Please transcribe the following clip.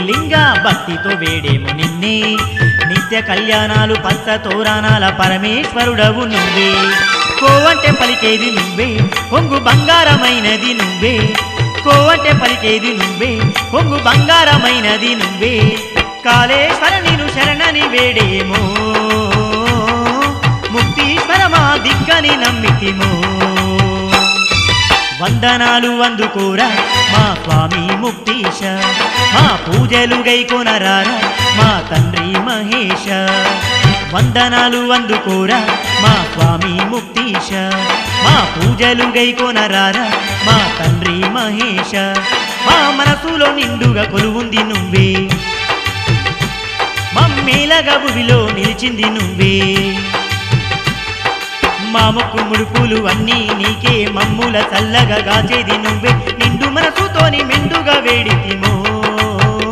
లింగ భక్తితో వేడేము నిన్నే నిత్య కళ్యాణాలు పచ్చ తోరణాల పరమేశ్వరుడవు నువ్వే కోవంటే పలికేది నువ్వే కొంగు బంగారమైనది నువ్వే కోవంటే పలికేది నువ్వే కొంగు బంగారమైనది నువ్వే కాళేశ్వర నిను శరణని వేడేమో ముక్తీశ్వరమా దిక్కని నమ్మితిమో వందనాలు అందుకోరా మా స్వామి ముక్తీశ మా పూజలు గైకొనరారా మా తండ్రి మహేశ వందనాలు అందుకోరా మా స్వామి ముక్తీశ మా పూజలు గైకొనరారా మా తండ్రి మహేశ మా మనసులో నిండుగా కొలువుంది నువ్వే మమ్మేలగా భువిలో నిలిచింది నువ్వే మా మొక్కు ముడుపులు అన్నీ నీకే మమ్ముల చల్లగా గాచేది నువ్వే నిండు మనసుతోని మెండుగా వేడితిమో